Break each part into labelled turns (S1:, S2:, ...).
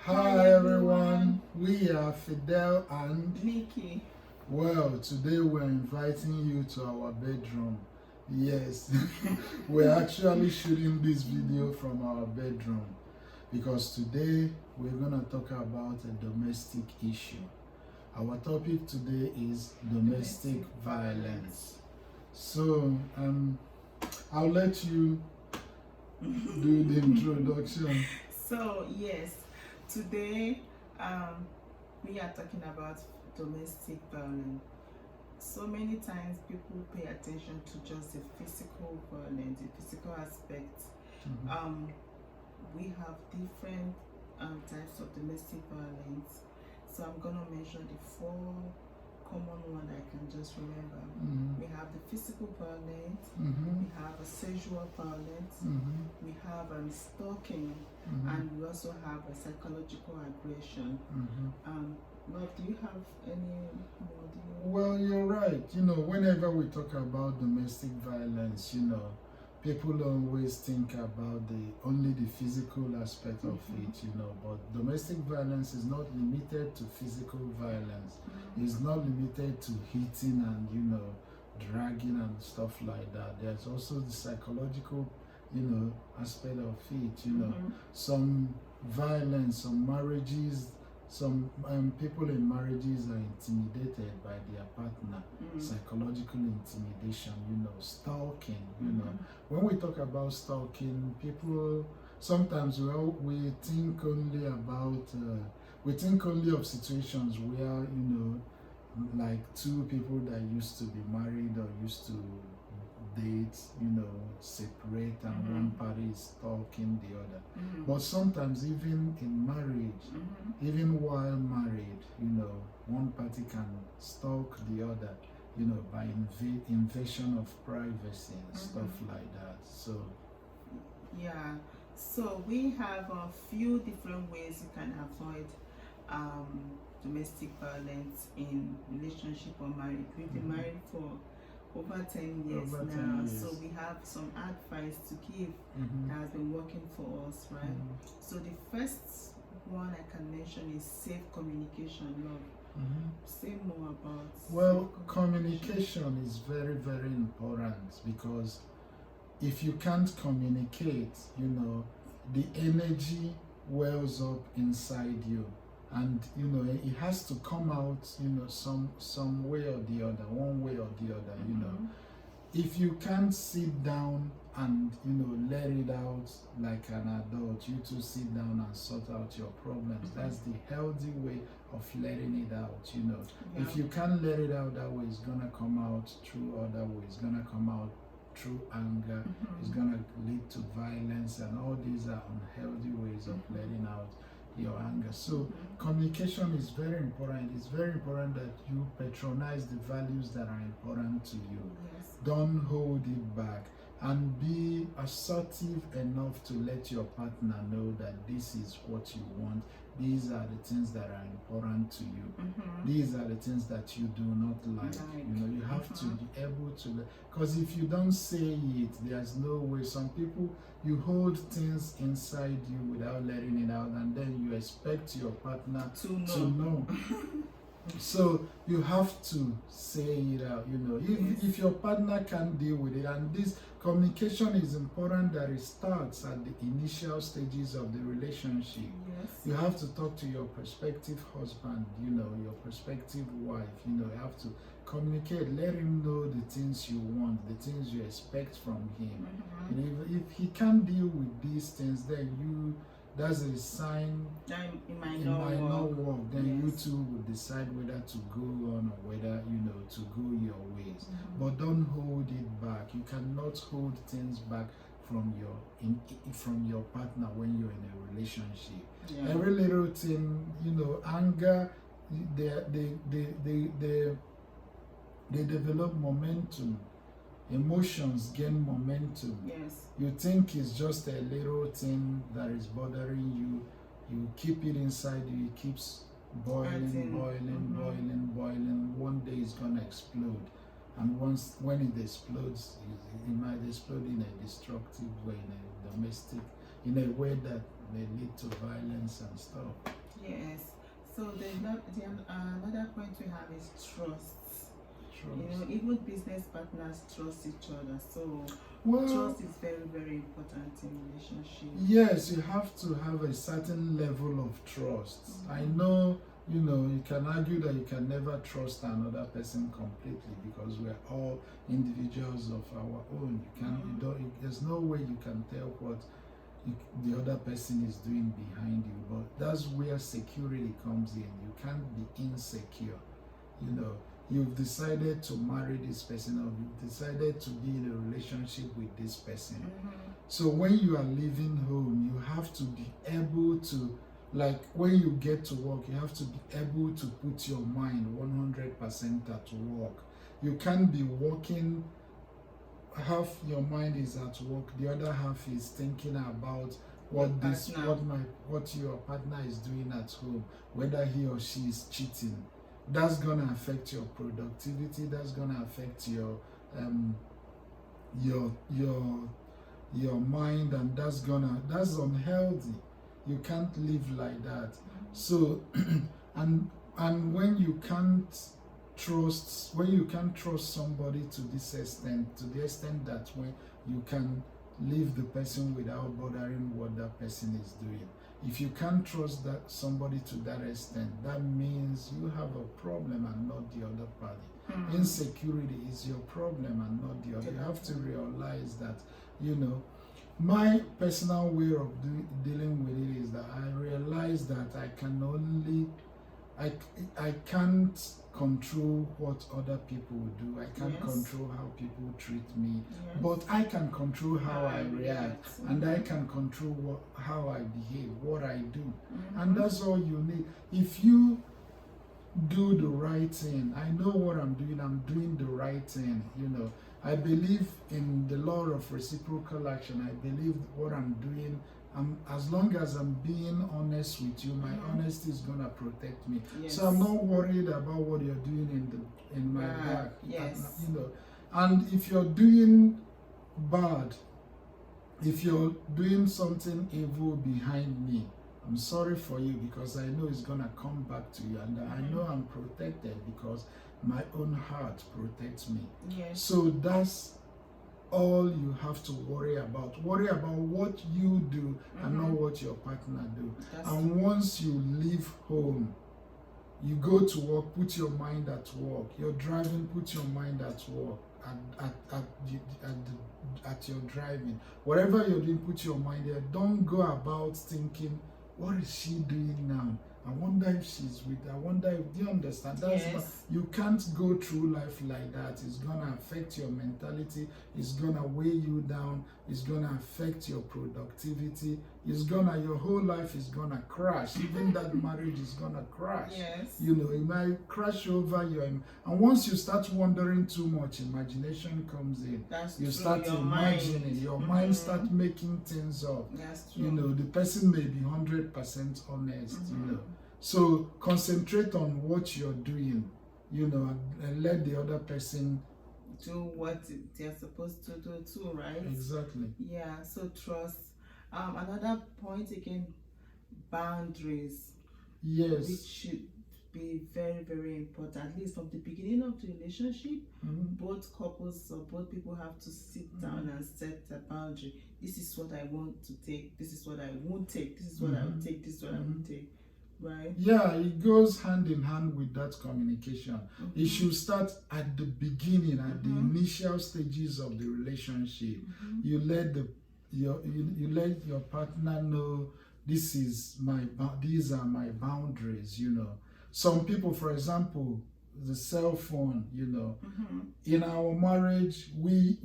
S1: Hi everyone, we are Fidel and
S2: Nikki.
S1: well, today we're inviting you to our bedroom. Yes, we're actually shooting this video from our bedroom because today we're gonna talk about a domestic issue. Our topic today is domestic violence. So, I'll let you do the introduction.
S2: So yes, today we are talking about domestic violence. So many times people pay attention to just the physical violence, the physical aspect. We have different types of domestic violence. So I'm gonna mention the four common one I can just remember. We have the physical violence, we have a sexual violence, we have stalking, and we also have a psychological aggression. Love, do you have any more?
S1: Well, you're right. Whenever we talk about domestic violence, people always think about only the physical aspect of it, but domestic violence is not limited to physical violence. It's not limited to hitting and, dragging and stuff like that. There's also the psychological, aspect of it, some violence, some marriages, some people in marriages are intimidated by their partner, psychological intimidation, stalking, When we talk about stalking, people sometimes we think only about, we think only of situations where, like two people that used to be married or used to date, separate and one party is stalking the other. But sometimes even in marriage, even while married, one party can stalk the other, by invasion of privacy and stuff like that. So
S2: yeah, so we have a few different ways you can avoid domestic violence in relationship or marriage. We've been married for over 10 years
S1: Over 10
S2: now,
S1: years.
S2: so we have some advice to give that has been working for us, right? So the first one I can mention is safe communication. Love, say more about
S1: well, communication is very, very important because if you can't communicate, the energy wells up inside you, and it has to come out, some way or the other, one way or the other. If you can't sit down and let it out like an adult, you two sit down and sort out your problems. That's the healthy way of letting it out. If you can't let it out that way, it's gonna come out through other ways. It's gonna come out through anger. It's gonna lead to violence, and all these are unhealthy ways of letting out your anger. So communication is very important. It's very important that you patronize the values that are important to you. Don't hold it back, and be assertive enough to let your partner know that this is what you want. These are the things that are important to you. These are the things that you do not like. You have to be able to, because if you don't say it, there's no way. Some people, you hold things inside you without letting it out, and then you expect your partner to know. So you have to say it out. If your partner can't deal with it, and this communication is important, that it starts at the initial stages of the relationship. You have to talk to your prospective husband, your prospective wife. You have to communicate, let him know the things you want, the things you expect from him. If he can't deal with these things, then that's a sign
S2: it might
S1: not work. Then you two will decide whether to go on or whether to go your ways. But don't hold it back. You cannot hold things back from your partner when you're in a relationship. Every little thing, anger, they develop momentum. Emotions gain momentum. You think it's just a little thing that is bothering you. You keep it inside you. It keeps boiling. One day it's gonna explode, and when it explodes, it might explode in a destructive way, in a domestic, in a way that may lead to violence and stuff.
S2: So another point we have is trust. You know,
S1: Trust.
S2: even business partners trust each other. So
S1: Well,
S2: trust is very, very important in relationship.
S1: yes, you have to have a certain level of trust. I know, you can argue that you can never trust another person completely because we're all individuals of our own. There's no way you can tell what the other person is doing behind you, but that's where security comes in. You can't be insecure. You've decided to marry this person, or you've decided to be in a relationship with this person. So when you are leaving home, you have to be able to, like when you get to work, you have to be able to put your mind 100% at work. You can't be working, half your mind is at work, the other half is thinking about what your partner is doing at home, whether he or she is cheating. That's gonna affect your productivity. That's gonna affect your mind, and that's unhealthy. You can't live like that. So and when you can't trust somebody to this extent, to the extent that when you can leave the person without bothering what that person is doing. If you can't trust somebody to that extent, that means you have a problem and not the other party. Insecurity is your problem and not the other. You have to realize that, my personal way of dealing with it is that I realize that I can't control what other people do. I can't control how people treat me, but I can control how I react, and I can control how I behave, what I do, and that's all you need. If you do the right thing, I know what I'm doing the right thing. I believe in the law of reciprocal action. I believe what I'm doing, as long as I'm being honest with you, my honesty is gonna protect me. So I'm not worried about what you're doing in my back. And if you're doing bad, if you're doing something evil behind me, I'm sorry for you, because I know it's gonna come back to you, and I know I'm protected because my own heart protects me. So that's all you have to worry about. Worry about what you do and not what your partner do. And once you leave home, you go to work, put your mind at work. You're driving, put your mind at work, at your driving. Whatever you're doing, put your mind there. Don't go about thinking, what is she doing now? I wonder if she's with, do you understand? You can't go through life like that. It's gonna affect your mentality, it's gonna weigh you down, it's gonna affect your productivity, your whole life is gonna crash. Even that marriage is gonna crash. It might crash over you. And once you start wondering too much, imagination comes in. You start imagining, your mind start making things up. The person may be 100% honest, So concentrate on what you're doing, and let the other person
S2: do what they're supposed to do too, right?
S1: Exactly.
S2: Yeah, so trust. Another point again, boundaries.
S1: Yes.
S2: Which should be very, very important. At least from the beginning of the relationship, both couples or both people have to sit down and set a boundary. This is what I want to take. This is what I won't take. This is what I will take. This is what I won't take. Right.
S1: Yeah, it goes hand in hand with that communication. It should start at the beginning, at the initial stages of the relationship. You let you let your partner know, these are my boundaries. Some people, for example, the cell phone. In our marriage, we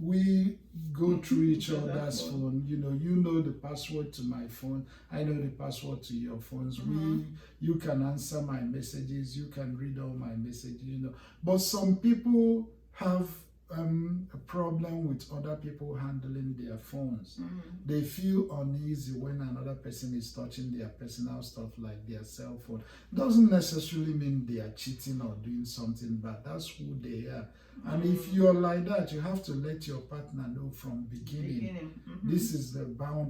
S1: go through each other's phone. You know the password to my phone, I know the password to your phones. You can answer my messages, you can read all my messages. But some people have a problem with other people handling their phones. They feel uneasy when another person is touching their personal stuff like their cell phone. Doesn't necessarily mean they are cheating or doing something bad. That's who they are. And if you're like that, you have to let your partner know from beginning. This is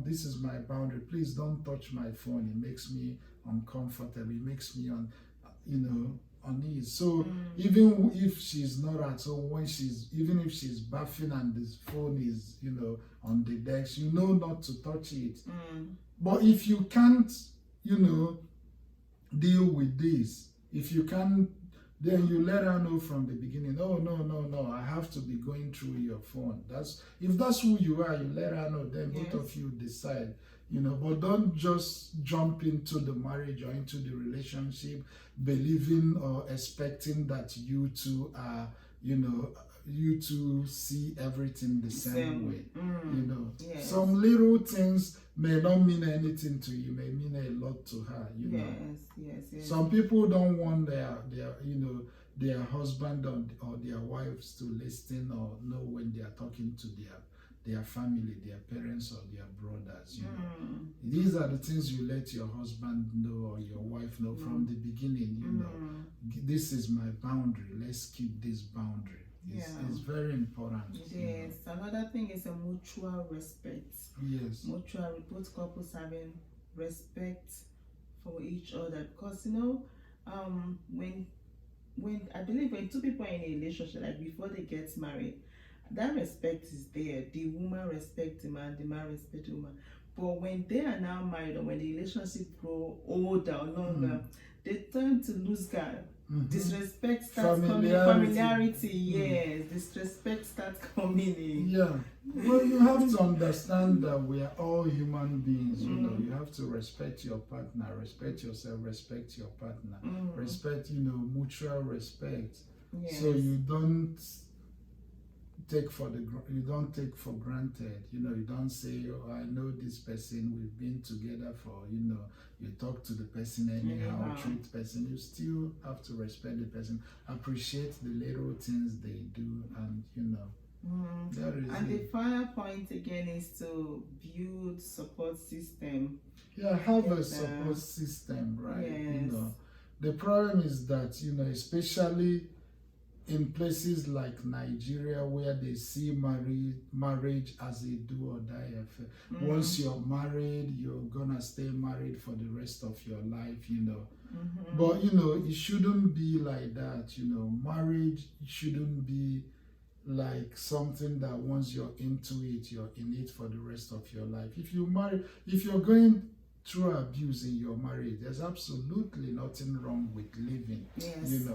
S1: this is my boundary. Please don't touch my phone. It makes me uncomfortable. It makes me on it. So even if she's not at home, even if she's bathing and this phone is, on the desk, not to touch it. But if you can't, deal with this, if you can't, then you let her know from the beginning. Oh, no, I have to be going through your phone. If that's who you are, you let her know. Then both of you decide. But don't just jump into the marriage or into the relationship believing or expecting that you two are, you two see everything the same way.
S2: Yes.
S1: Some little things may not mean anything to you, may mean a lot to her.
S2: Yes.
S1: Some people don't want their husband or their wives to listen or know when they are talking to their family, their parents or their brothers. These are the things you let your husband know or your wife know from the beginning. This is my boundary. Let's keep this boundary. It's very important.
S2: Yes. Another thing is a mutual respect.
S1: Yes.
S2: Both couples having respect for each other, because when I believe when two people are in a relationship, like before they get married, that respect is there. The woman respects the man respects the woman. But when they are now married or when the relationship grow older or longer, they tend to lose guard. Disrespect starts coming. Familiarity, yes. Disrespect starts coming in.
S1: Yeah. Well, you have to understand that we are all human beings. You have to respect your partner, respect yourself, respect your partner, respect, mutual respect.
S2: Yes.
S1: So you don't take for granted. You don't say, oh, I know this person, we've been together for, you talk to the person anyhow, treat the person. You still have to respect the person, appreciate the little things they do, and
S2: the final point again is to build support system.
S1: Have a support system, right?
S2: Yes.
S1: The problem is that, especially in places like Nigeria, where they see marriage as a do or die affair. Once you're married, you're gonna stay married for the rest of your life, But it shouldn't be like that. Marriage shouldn't be like something that once you're into it, you're in it for the rest of your life. If you're going through abuse in your marriage, there's absolutely nothing wrong with living.
S2: Yes.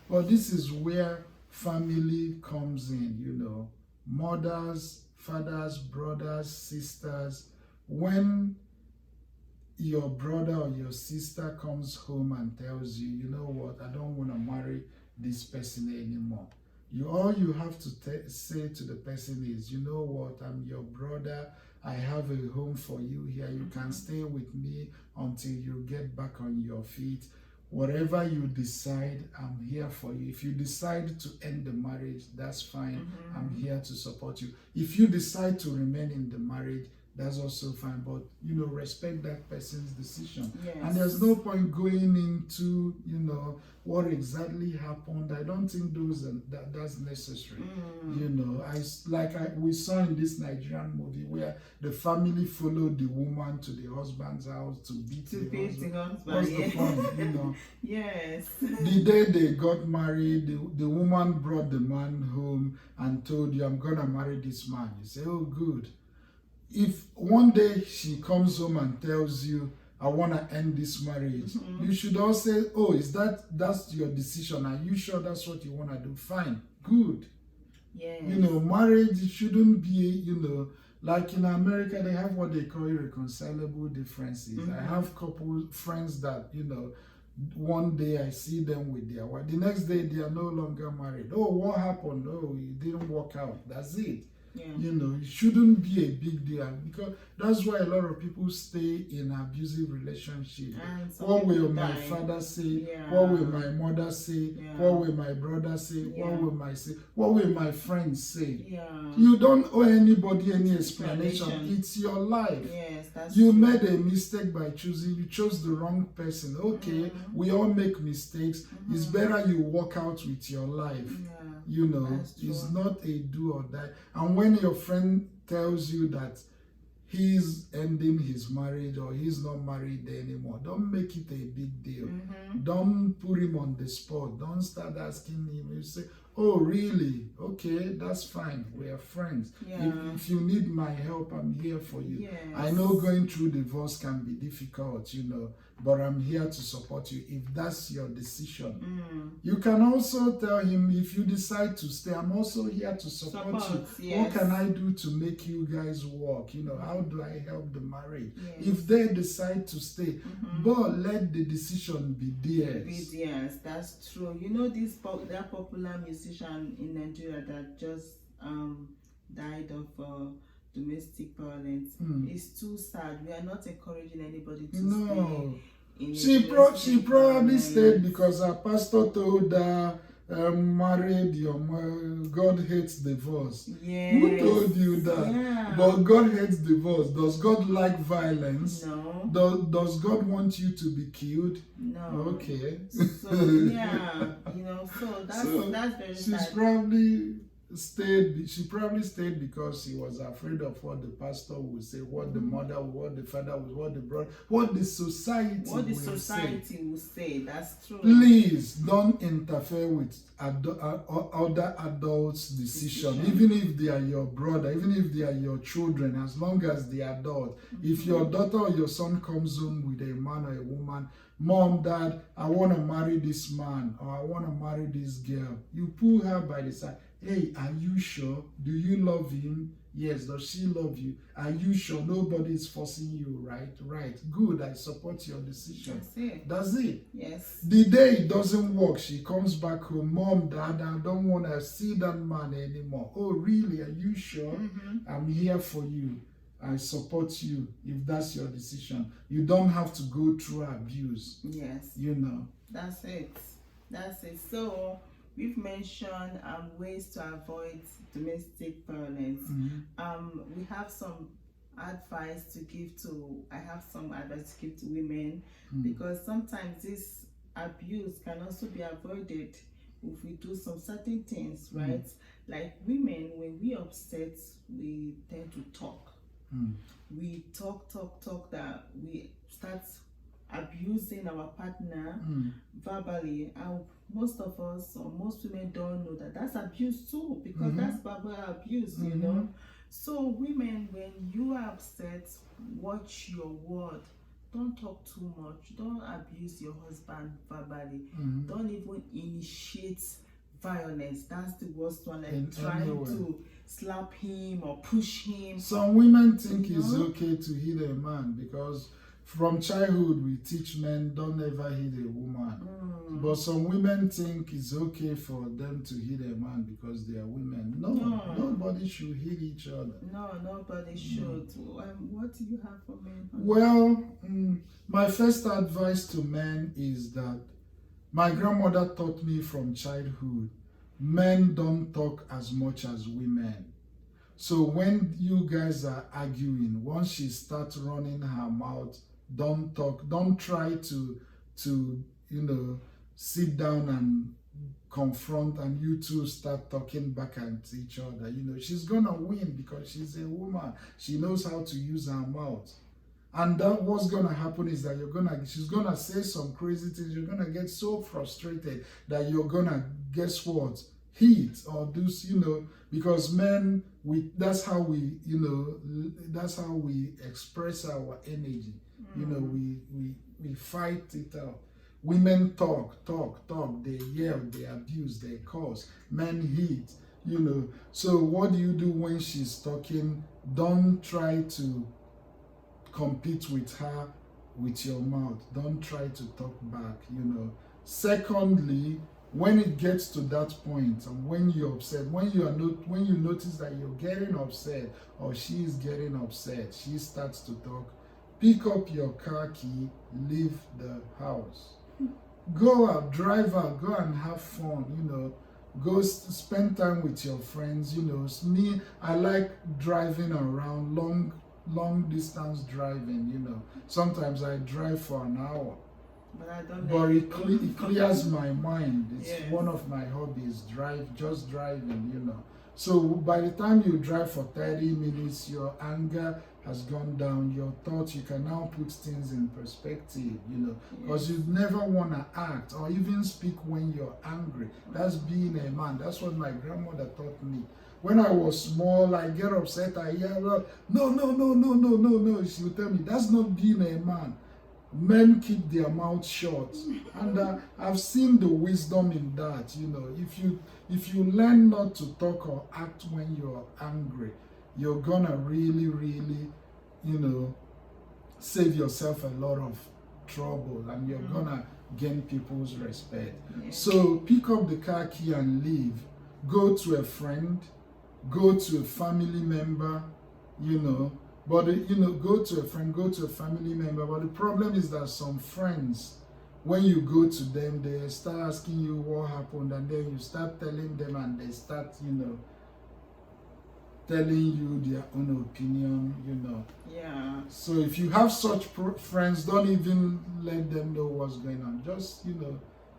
S1: But this is where family comes in, mothers, fathers, brothers, sisters. When your brother or your sister comes home and tells you, you know what, I don't want to marry this person anymore. All you have to say to the person is, you know what, I'm your brother. I have a home for you here. You can stay with me until you get back on your feet. Whatever you decide, I'm here for you. If you decide to end the marriage, that's fine. I'm here to support you. If you decide to remain in the marriage, that's also fine. But, respect that person's decision.
S2: Yes.
S1: And there's no point going into, what exactly happened. I don't think that's necessary. We saw in this Nigerian movie where the family followed the woman to the husband's house to beat the husband. What's the point,
S2: Yes.
S1: The day they got married, the woman brought the man home and told you, I'm going to marry this man. You say, oh, good. If one day she comes home and tells you, I want to end this marriage, you should all say, oh, that's your decision? Are you sure that's what you want to do? Fine, good.
S2: Yes.
S1: Marriage shouldn't be, like in America, they have what they call irreconcilable differences. I have friends that, one day I see them with their wife. The next day, they are no longer married. Oh, what happened? Oh, it didn't work out. That's it.
S2: Yeah.
S1: It shouldn't be a big deal, because that's why a lot of people stay in abusive relationships. What will my father say? What will my mother say? What will my brother say? What will my friends say? You don't owe anybody any explanation. It's your life.
S2: Yes, that's
S1: you
S2: true.
S1: Made a mistake by you chose the wrong person. Okay, we all make mistakes. It's better you walk out with your life. It's not a do or die. And when your friend tells you that he's ending his marriage or he's not married anymore. Don't make it a big deal. Don't put him on the spot. Don't start asking him. You say, oh, really? Okay, that's fine. We are friends.
S2: Yeah.
S1: If you need my help, I'm here for you.
S2: Yes.
S1: I know going through divorce can be difficult, but I'm here to support you if that's your decision. You can also tell him, if you decide to stay, I'm also here to support you.
S2: Yes.
S1: What can I do to make you guys work? How do I help the marriage?
S2: Yes.
S1: If they decide to stay, but let the decision be theirs.
S2: That's true. That popular musician in Nigeria that just died of domestic violence. It's too sad. We are not encouraging anybody to stay.
S1: She probably stayed because her pastor told her, married your God hates divorce.
S2: Yes.
S1: Who told you that?
S2: Yeah.
S1: But God hates divorce. Does God like violence?
S2: No.
S1: Does God want you to be killed?
S2: No.
S1: Okay.
S2: So yeah, that's very sad.
S1: She probably stayed because she was afraid of what the pastor would say, what the mother, what the father, what the brother, what the society
S2: will say. That's true.
S1: Please don't interfere with other adults' decision, even if they are your brother, even if they are your children, as long as they are adult. If your daughter or your son comes home with a man or a woman, Mom, Dad, I want to marry this man or I want to marry this girl, you pull her by the side. Hey, are you sure? Do you love him? Yes. Does she love you? Are you sure? Nobody is forcing you, right? Right. Good. I support your decision. That's it.
S2: Yes.
S1: The day it doesn't work, she comes back home. Mom, Dad, I don't want to see that man anymore. Oh, really? Are you sure? I'm here for you. I support you if that's your decision. You don't have to go through abuse.
S2: Yes. That's it. So we've mentioned ways to avoid domestic violence. We have some advice to give to women, because sometimes this abuse can also be avoided if we do some certain things, right? Like women, when we upset, we tend to talk. We talk that we start abusing our partner verbally, and most of us or most women don't know that that's abuse too, because that's verbal abuse. So women, when you are upset, watch your word. Don't talk too much. Don't abuse your husband verbally. Don't even initiate violence. That's the worst one. Like trying to slap him or push him.
S1: Some women think it's okay to hit a man because from childhood we teach men don't ever hit a woman. But some women think it's okay for them to hit a man because they are women. No, nobody should hit each other.
S2: No, nobody should. What do you have for men?
S1: Well, my first advice to men is that my grandmother taught me from childhood, men don't talk as much as women. So when you guys are arguing, once she starts running her mouth, don't talk. Don't try to sit down and confront and you two start talking back at each other. She's gonna win because she's a woman. She knows how to use her mouth. And that what's gonna happen is that she's gonna say some crazy things. You're gonna get so frustrated that you're gonna, guess what, hit or do, because men, that's how we express our energy. We fight it out. Women talk, they yell, they abuse, they curse. Men hit, So what do you do when she's talking? Don't try to compete with her with your mouth. Don't try to talk back, Secondly, when it gets to that point and when you're upset, when you notice that you're getting upset or she's getting upset, she starts to talk, pick up your car key, leave the house. Go out, drive out, go and have fun, go spend time with your friends. Me, I like driving around, long distance driving. Sometimes I drive for an hour, but it clears my mind. It's one of my hobbies, driving. So by the time you drive for 30 minutes, your anger has gone down, your thoughts, you can now put things in perspective, because
S2: Yes.
S1: you never want to act or even speak when you're angry. That's being a man. That's what my grandmother taught me. When I was small, I get upset, I yell, no. She would tell me, that's not being a man. Men keep their mouth shut, and I've seen the wisdom in that. If you learn not to talk or act when you're angry, you're gonna really save yourself a lot of trouble, and you're gonna gain people's respect.
S2: Yes.
S1: So pick up the car key and leave. Go to a friend, go to a family member, but go to a friend, go to a family member. But the problem is that some friends, when you go to them, they start asking you what happened, and then you start telling them, and they start telling you their own opinion.
S2: Yeah.
S1: So if you have such friends, don't even let them know what's going on. Just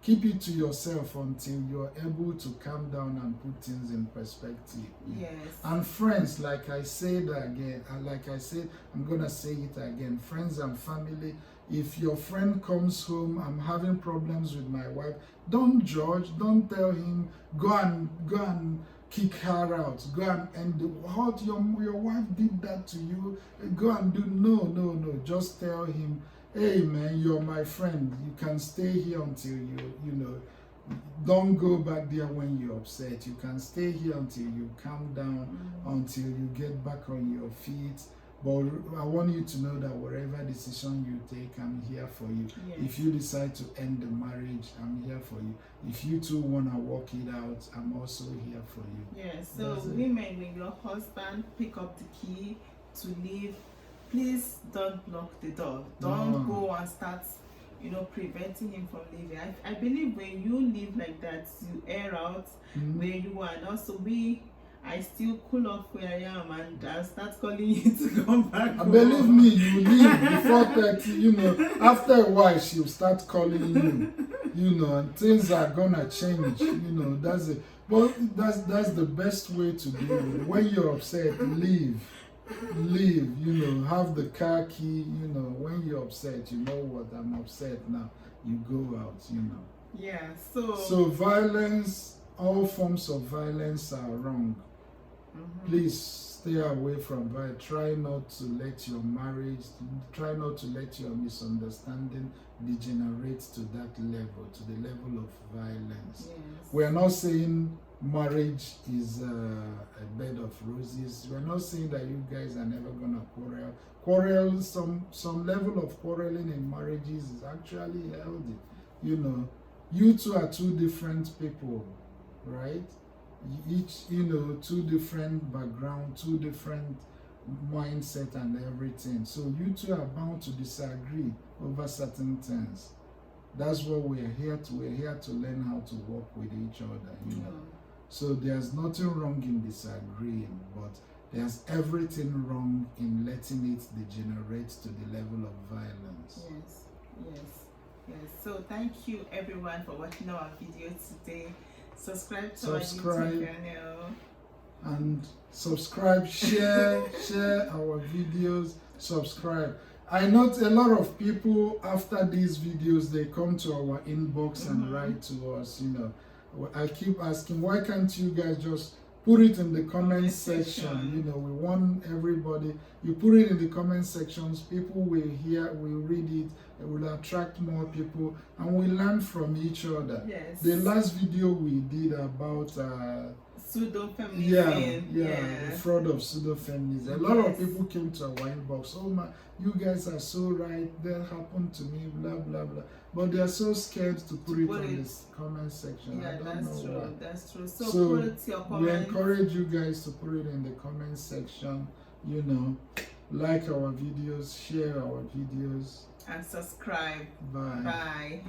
S1: keep it to yourself until you're able to calm down and put things in perspective.
S2: Yes.
S1: And friends, like I said again, I'm gonna say it again. Friends and family. If your friend comes home, I'm having problems with my wife, don't judge. Don't tell him, go and kick her out. Go and end what your wife did that to you. Go and do no. Just tell him, hey man, you're my friend. You can stay here until you don't go back there when you're upset. You can stay here until you calm down, until you get back on your feet. But I want you to know that whatever decision you take, I'm here for you.
S2: Yes.
S1: If you decide to end the marriage, I'm here for you. If you two want to work it out, I'm also here for you.
S2: Yes. So
S1: That's it.
S2: women, when your husband pick up the key to leave, please don't lock the door. Don't
S1: No.
S2: go and start preventing him from leaving. I believe when you live like that, you air out where you are, and also I still cool off where I am, and I start calling you to come back home.
S1: Believe me, you leave before 30, after a while she'll start calling you, and things are gonna change, that's it. But that's the best way to do it. When you're upset, leave, have the car key, when you're upset, you know what, I'm upset now, you go out,
S2: Yeah.
S1: So violence, all forms of violence are wrong. Please stay away from violence. Try not to let your marriage, try not to let your misunderstanding degenerate to that level, to the level of violence.
S2: Yes.
S1: We are not saying marriage is a bed of roses. We're not saying that you guys are never gonna quarrel. Some level of quarreling in marriages is actually healthy. You two are two different people, right? Each, two different background, two different mindset and everything. So you two are bound to disagree over certain things. That's what we're here to. We're here to learn how to work with each other, So there's nothing wrong in disagreeing, but there's everything wrong in letting it degenerate to the level of violence.
S2: Yes. So thank you everyone for watching our video today. Subscribe to our YouTube channel.
S1: And subscribe, share our videos, subscribe. I know a lot of people after these videos, they come to our inbox and write to us, I keep asking, why can't you guys just put it in the comment section? We want everybody. You put it in the comment sections, people will hear, will read it, it will attract more people, and we learn from each other.
S2: Yes.
S1: The last video we did about
S2: pseudo-feminism.
S1: The fraud of pseudo-feminism. A lot of people came to our inbox, oh my, you guys are so right, that happened to me, blah blah blah. But they are so scared to put it in the comment section.
S2: Yeah,
S1: I don't know why.
S2: That's true. So put it your comments.
S1: We encourage you guys to put it in the comment section, like our videos, share our videos,
S2: and subscribe.
S1: Bye.
S2: Bye.